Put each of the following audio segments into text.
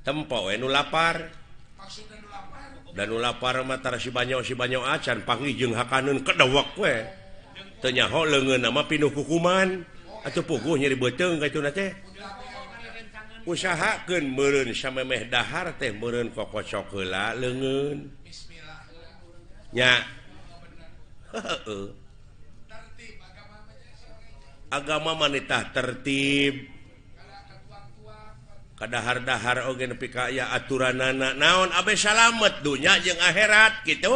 tempo nu lapar dan nu lapar mata si banyak acan panggil jeung hakaneun kedawak we teu nyaho leungeun nama pinuh kukuman atuh puguh nyeri beuteung kaituna teh usahakeun meureun samemeh dahar teh meureun kokocok heula leungeun nya heeh agama manitah tertib kadahar-dahar oge nepi ka aya aturanana naon abe salamet dunya jeung akhirat kitu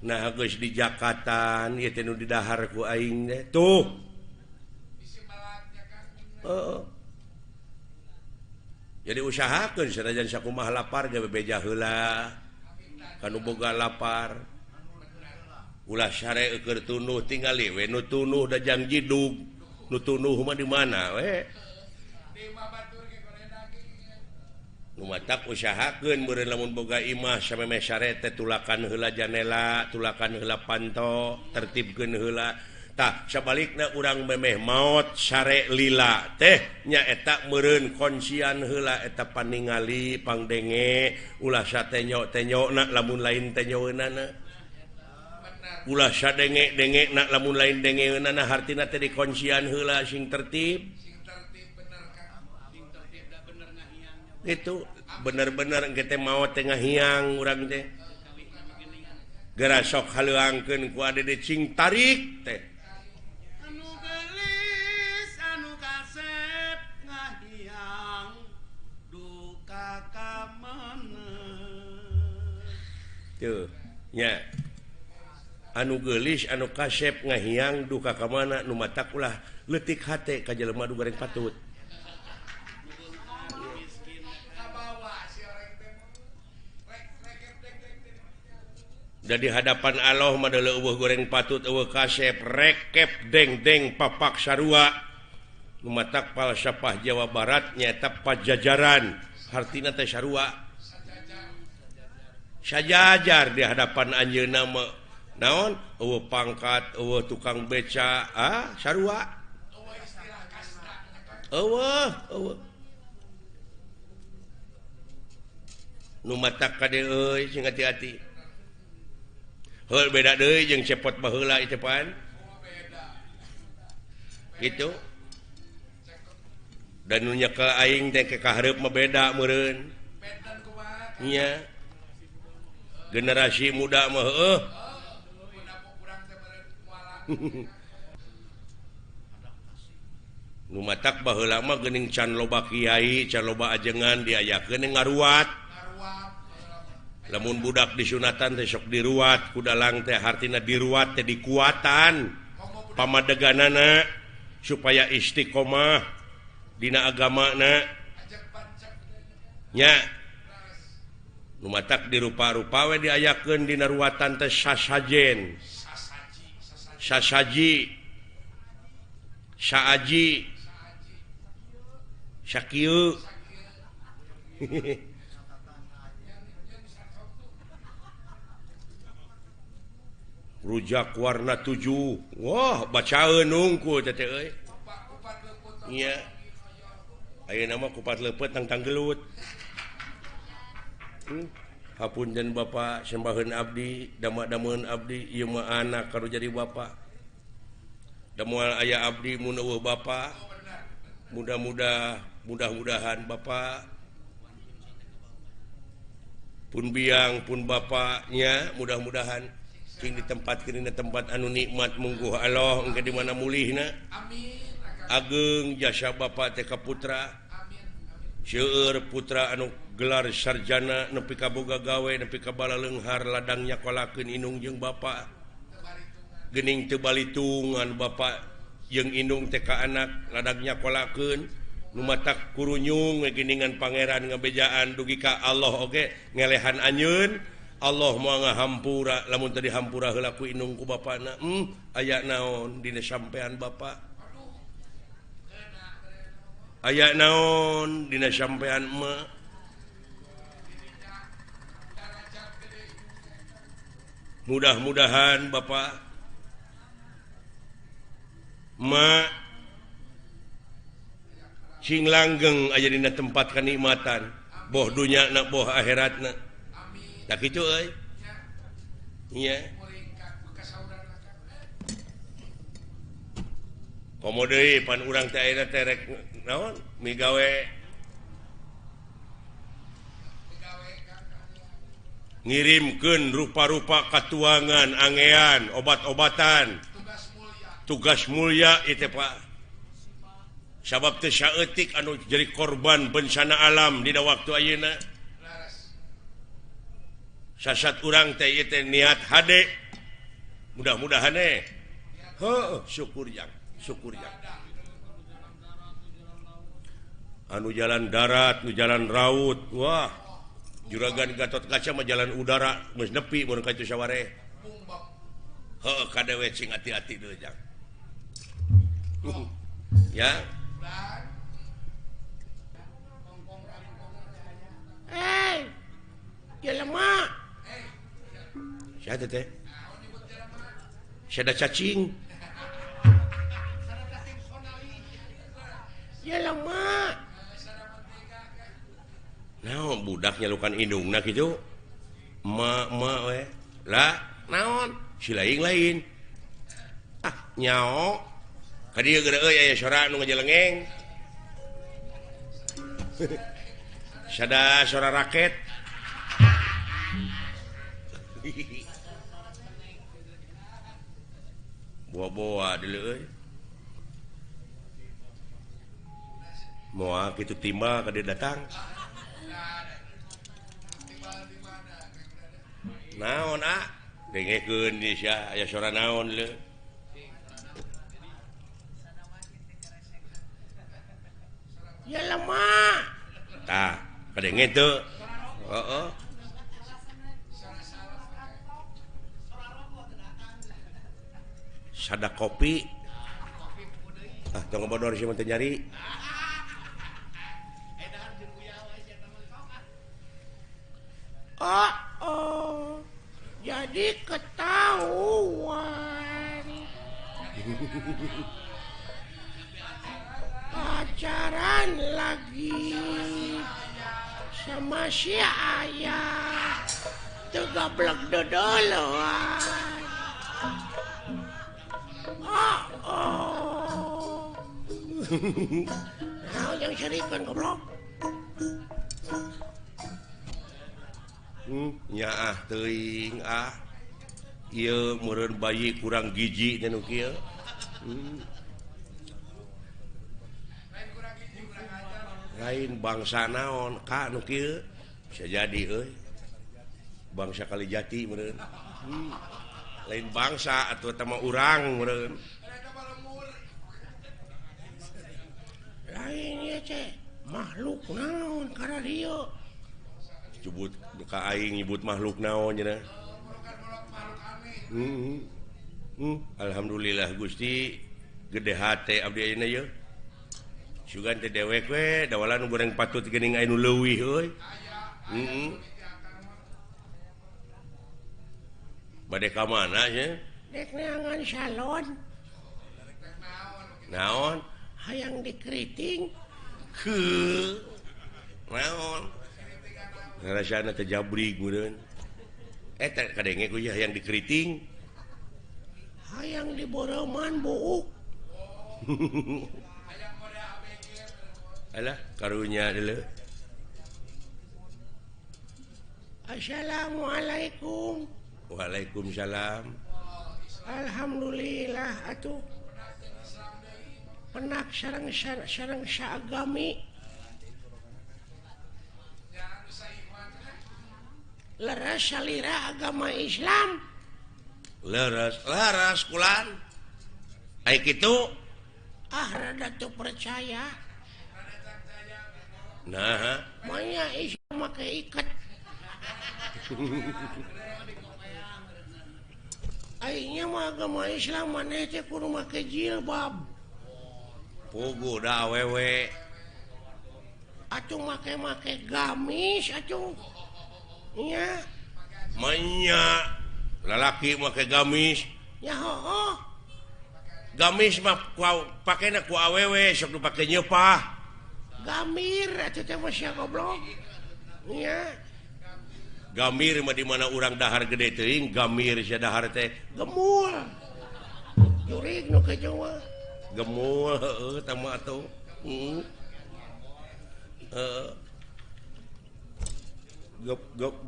nah geus di jakatan ieu teh nu didahar ku aing teh tuh jadi usahakeun sanajan sakumaha lapar ge bebeja heula kanu boga lapar ulah syare keur tunuh tingali we nu tunuh da jang jidug nu tunuh mah di mana we nu matak usahakeun meureun lamun boga imah samemeh syare teh tulakan heula janela tulakan heula panto tertibkeun heula tah sabalikna urang memeh maot syare lila teh nya eta meureun konsian heula eta paningali pangdenge ulah satenyo-tenyona lamun lain tenyoeunana ulah sadenge-denge nak lamun lain dengeunana hartina teh dikonsian heula sing tertib itu bener-bener engke teh maot teh ngahiang urang teh geura sok haleuangkeun ku ade cing tarik teh anu gelis anu kasep ngahiang duka ka maneh tuh nya anu geulis anu kasep ngahiang duka ka mana nu matak ulah leutik hate ka jelema nu goreng patut dan di hadapan Allah mah deuleu eueuh goreng patut eueuh kasep rekep deng-deng papak sarua nu matak falsafah Jawa Barat nyaeta pajajaran hartina teh sarua sajajar di hadapan anjeunna mah naon eueuh pangkat eueuh tukang beca sarua eueuh nu matak ka dieu euy sing hati-hati heul beda deui jeung cepot baheula ieu pan gitu dan nu nyekel aing teh ke kahareup mah beda meureun nya generasi muda mah heueuh nu matak baheula mah geuning can loba kiai can loba ajengan diayakeun ngaruat lamun budak disunatan teh sok diruat ku dalang teh hartina diruat teh dikuatan pamadeganana supaya istiqomah dina agamana nya nu matak dirupa-rupa we diayakeun dina ruatan teh sasajen sasaji saaji sakieu rujak warna 7 wah bacaeun nungku teh euy nya ayeuna mah kupat leupeut tangtang gelut hapunten Bapak sembaheun abdi dama-dameun abdi ieu mah anak karo jadi bapak da moal aya abdi mun eueuh bapak mudah-mudahan bapak pun biang pun bapaknya mudah-mudahan cing ditempatkeun dina tempat anu nikmat mungguh Allah engke di mana mulihna amin ageng jasa bapak teh ka putra seueur putra anu gelar sarjana nepi ka boga gawe nepi ka bala leunghar ladang nyakolakeun indung jeung bapak geuning teu balitungan bapak jeung indung teh ka anak ladang nyakolakeun nu matak kurunyung geuningan pangeran ngabejaan dugi ka Allah oge ngelehan anjeun Allah moal ngahampura lamun teu dihampura heula ku indung ku bapana aya naon dina sampean bapak aya naon dina sampean emak mudah-mudahan bapak emak sing langgeng aya dina tempat kenikmatan boh dunya na boh akhiratna tak kitu euy nya komo deui pan urang teh ayeuna teh rek naon migawe ngirimkeun rupa-rupa katuangan angean obat-obatan tugas mulia itu Pak sabab teu saeutik anu jadi korban bencana alam dina waktu ayeuna sasat urang teh ieu teh niat hade mudah-mudahan heuh syukur yang anu jalan darat nu jalan raut wah juragan Gatot Kaca mah jalan udara geus nepi mun ka itu saware heuh kadewe cing hati-hati deui jang ya jelema siapa teh sada cacing jelema naon budak nyalukan indungna kitu ma we lah naon si lain nyao ka dieu geura euy aya sora anu ngajelengeng sada sora raket boa-boa deuleu euy moal kitu timba ka dieu datang naon dengekeun di sia aya sora naon le ya lemah tah kadenge teu heeh sada kopi tong bodor sih teh nyari jadi ketahuan pacaran lagi sama si ayah tegablek dodoloan nah yang serikan goblok nya teuing ieu meureun bayi kurang giji teh nu kieu lain bangsa naon ka nu kieu bisa jadi euy bangsa Kalijati meureun lain bangsa atuh eta mah urang meureun lain ieu teh makhluk naon kana dieu disebut ka aing nyebut makhluk naon cenah alhamdulillah Gusti gede hate abdi ayeuna ye sugan teh dewek we dawalan goreng patut geuning anu leuwih euy bade ka mana nya dek neangan salon naon hayang dikeriting ke naon rasana teh jabrig meureun eta kadenge ku hayang dikeriting hayang diboroman buuk alah karunya deuleu assalamualaikum waalaikumsalam alhamdulillah atuh penak sareng saagami leres salira agama Islam leres kulan ai kitu rada teu percaya nah manya Islam make iket ainya mah agama Islam maneh teh kudu make jilbab pugu da awewe atuh make gamis atuh nya manya lalaki make gamis nya gamis mah pakena ku awewe sok dipake nyeupah Gamir atuh teh mah sia goblok. Nya. Gamir mah di mana urang dahar gede teuing, gamir sia dahar teh gemul. Jurig nu kejo mah. Gemul heeh tah mah atuh.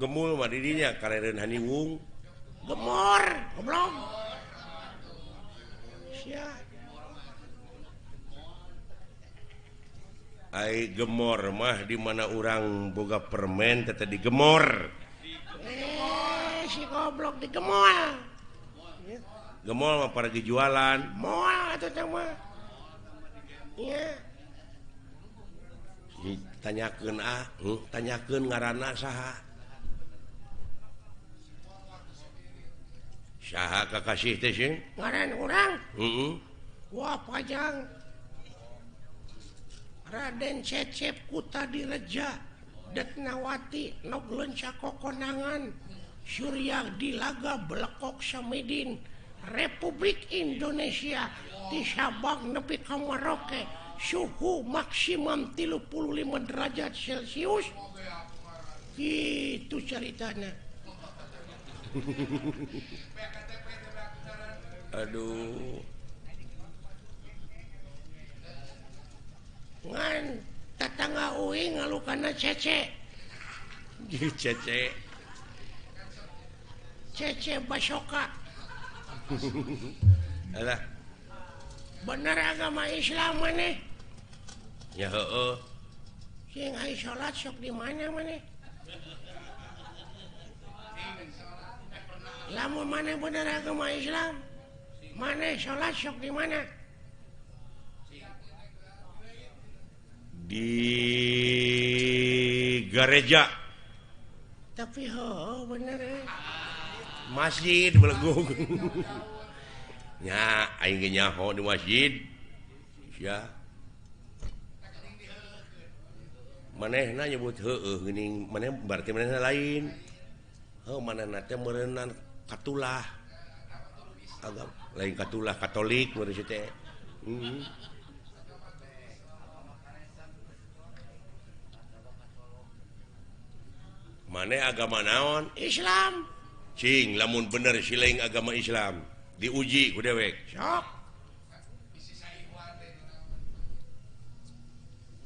Gemul mah di dinya karereun haniwung. Gemor, goblok. Sia. Ai gemor mah di mana urang boga permen teh digemor. Si goblok digemol. Gemol mah paragi jualan. Moal atuh teh mah. Iya. Tanyakeun ngaranna saha? Saha kakasih teh sing? Ngaran urang? Heeh. Wah pajang. Raden Cecep Kuta Direja Detnawati Noglenca Kokonangan Surya Dilaga Blekok Samidin Republik Indonesia di Sabang nepi ka Maroke suhu maksimum 35 derajat Celcius itu ceritanya. Aduh. Ngan tetangga uing ngalukana Cece. Cece Basoka. Alah. Bener agama Islam maneh? Ya heeh. Sing aya salat sok di mana maneh? Lamun maneh bener agama Islam, maneh salat sok di mana? Di gereja. Tapi bener Masjid Belegug. Nya aing ge nyaho di masjid. Sia. Manehna nyebut heueuh geuning, maneh berarti manehna lain. Manehna teh meureunna Katulah. Agam lain Katulah Katolik meureun teh. Maneh agama naon? Islam. Cing, lamun bener sileing agama Islam diuji ku dewek. Sok.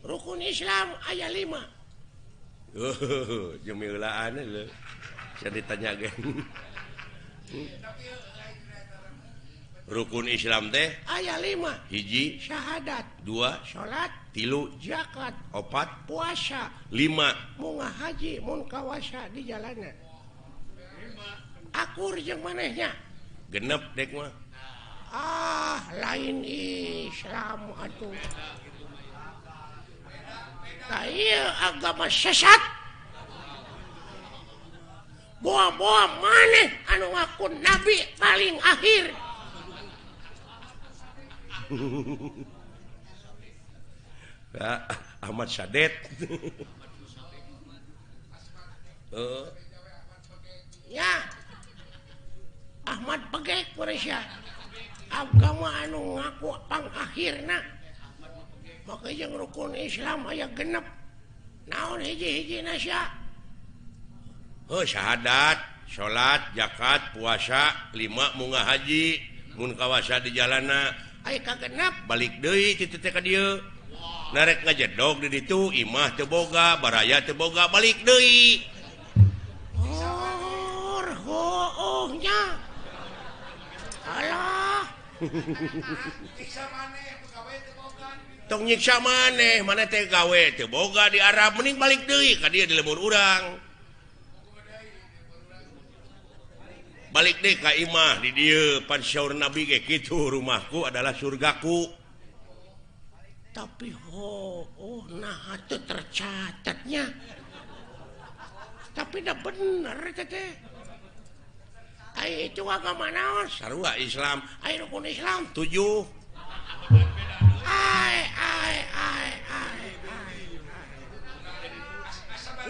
Rukun Islam aya 5. Jemilaan leuh. Saya ditanya geng. Rukun Islam teh aya 5. hiji Syahadat, 2 salat, 3 zakat, 4 puasa, 5 munggah haji, mun kawasa di jalanan. Akur jeung manehnya. genep dek mah. Lain Islam atuh. Ieu agama sesat. Boa-boa maneh anu ngaku nabi paling akhir. Ahmad Sadet. Ya. Ahmad Pegek Malaysia. Agama anu ngaku pang akhirna. Maka jeung rukun Islam aya genep. Naon hiji-hijina sia? Syahadat, salat, zakat, puasa, 5 munggah haji, mun kawasa di jalanna. Aya kagenep Balik deui ti teh ka dieu. Narek ngajedog di ditu imah teu boga, baraya teu boga, balik deui. Nya. Alah. Tong nyiksa maneh, mana teh gawe teu boga di Arab, mending balik deui ka dieu di lembur urang. Balik deui ka imah di dieu, pan syaur Nabi ge kitu, rumahku adalah surgaku. Tapi nah itu tercatatnya. Tapi dah bener teh. Ai itu agama naon? Sarua Islam. Ai rukun Islam 7. Ai.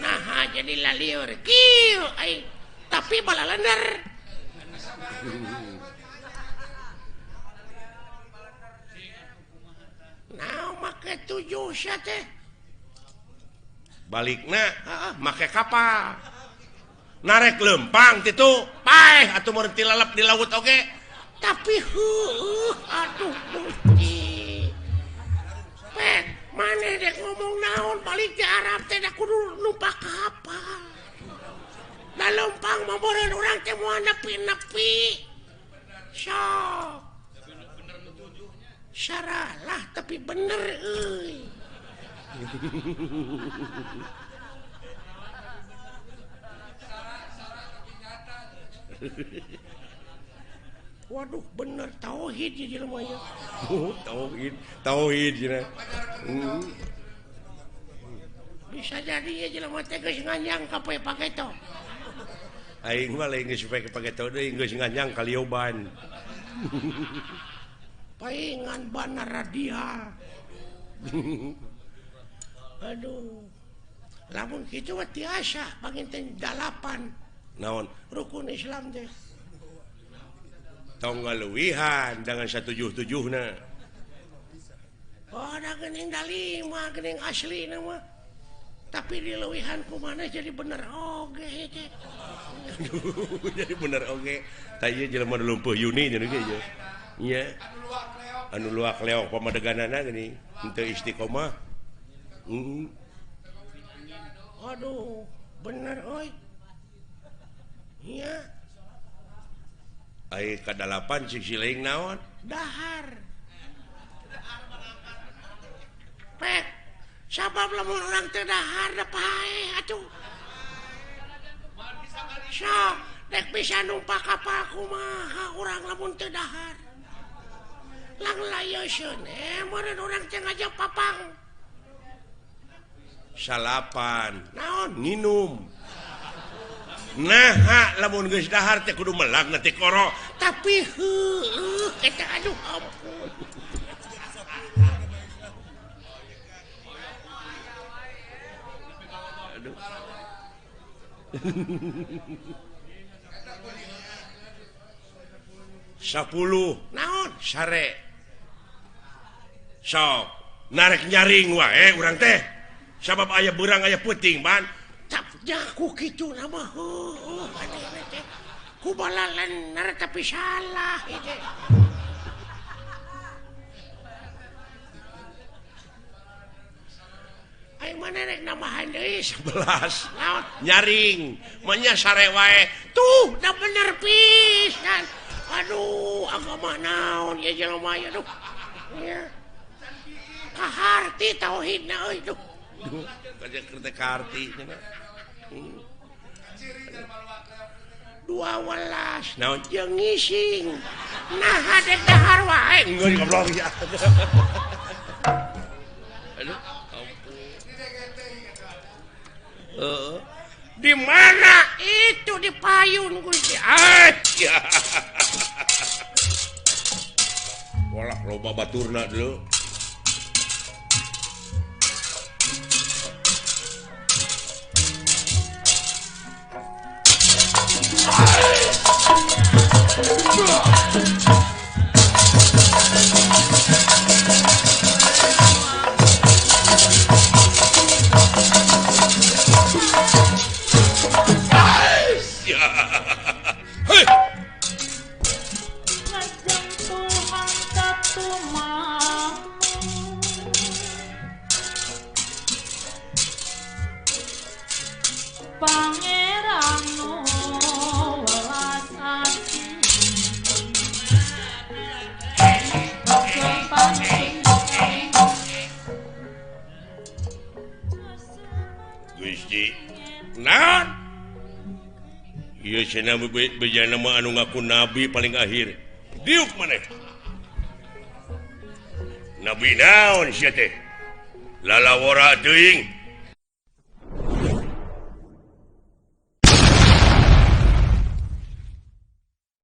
Nah, jadi laliur. Kieu ai. Tapi balalender. Nah, make 7 sia teh. balikna make kapal narek lempang itu paeh atau merenti lalap di laut oke tapi aduh Gusti pet mana dek ngomong naon balik di Arab teh da kudu numpak kapal da lempang mah beureun urang teh moal nepi-nepi sok syaralah tapi bener euy waduh bener tauhid ya jelema nya tauhid cenah bisa jadi ya jelema teh geus nganyang ka paketo aing mah lain geus paketo deui geus nganyang ka lioban paingan bana radial aduh lamun kitu mah tiasa panginten 8 naon rukun Islam teh tong ngaluwihan dengan 177 na oh da geuning da 5 geuning asli na mah tapi dileuwihan kumaha jadi bener oge teh jadi bener oge tah ieu jelema lumpuh Yuni nya ge ieu nya anu luak leok pamadeganana geuning henteu istiqomah aduh bener oi iya ai ka 8 cik sileing naon dahar pet sabab lamun urang teu dahar da paeh atuh sok dek bisa numpak kapal kumaha urang lamun teu dahar lang layeusieun meureun urang teh ngajak papang salapan naon nginum nah lamun geus dahar teh kudu melag na ti koro tapi eta aduh ampun aduh 10 naon sare sok narek nyaring wae urang teh sabab aya beurang aya peuting ban tapnya ku kitu nama teh ku balalan nara tapi salah itu ai mana rek nambahan deui 11 naon nyaring manya sare wae tuh da bener pisan aduh agama naon ya jelema ya duh ya kaharti tauhidna euy duh kaja kereta karti 12 naon jeung ngising nah hadek dahar wae enggak goblok ya aduh ampun di mana itu di payun Gusti ya walah loba baturna dulu Cenah bejana mah anu ngaku nabi paling akhir. Diuk maneh. Nabi naon sia teh? Lalawara teuing.